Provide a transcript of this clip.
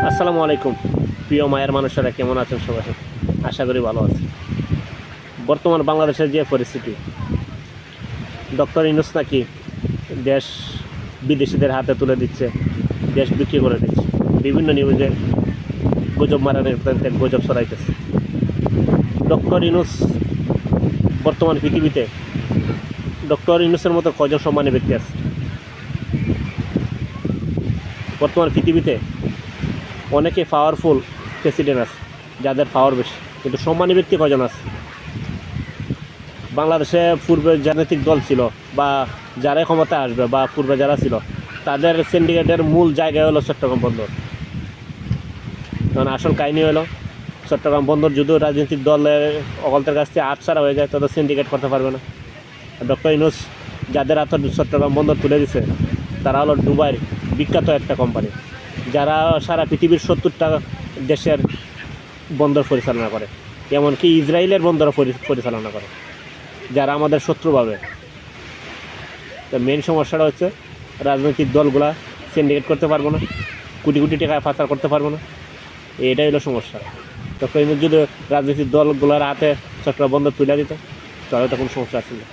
আসসালামু আলাইকুম প্রিয় মায়ের মানুষেরা, কেমন আছেন সবাই? আশা করি ভালো আছে। বর্তমান বাংলাদেশের যে পরিস্থিতি, ডক্টর ইউনূস নাকি দেশ বিদেশিদের হাতে তুলে দিচ্ছে, দেশ বিক্রি করে দিচ্ছে। বিভিন্ন নিউজে গুজব মারানোর গুজব ছড়াইতেছে। ডক্টর ইউনূস বর্তমান পৃথিবীতে, ডক্টর ইউনূসের মতো কজন সম্মানী ব্যক্তি আছে বর্তমান পৃথিবীতে? অনেকে পাওয়ারফুল প্রেসিডেন্ট আছে যাদের পাওয়ার বেশি, কিন্তু সম্মানী ব্যক্তি কজন আছে? বাংলাদেশে পূর্বে রাজনৈতিক দল ছিল বা যারা ক্ষমতা আসবে বা পূর্বে যারা ছিল, তাদের সিন্ডিকেটের মূল জায়গায় হলো চট্টগ্রাম বন্দর। কারণ আসল কাহিনী হলো, চট্টগ্রাম বন্দর যদি রাজনৈতিক দলের অকলতের কাছ থেকে আটসারা হয়ে যায়, তাদের সিন্ডিকেট করতে পারবে না। ডক্টর ইউনূস যাদের হাতে চট্টগ্রাম বন্দর তুলে দিছে, তারা হলো দুবাইয়ের বিখ্যাত একটা কোম্পানি, যারা সারা পৃথিবীর 70টা দেশের বন্দর পরিচালনা করে, এমনকি ইসরায়েলের বন্দরও পরিচালনা করে, যারা আমাদের শত্রু ভাবে। তো মেন সমস্যাটা হচ্ছে রাজনৈতিক দলগুলা সিন্ডিকেট করতে পারবো না, কোটি কোটি টাকা পাচার করতে পারবো না, এটাই হলো সমস্যা। তো যদি রাজনৈতিক দলগুলোর হাতে চট্টগ্রাম বন্দর তুলে দিত, তাহলে তো কোনো সমস্যা আছে না।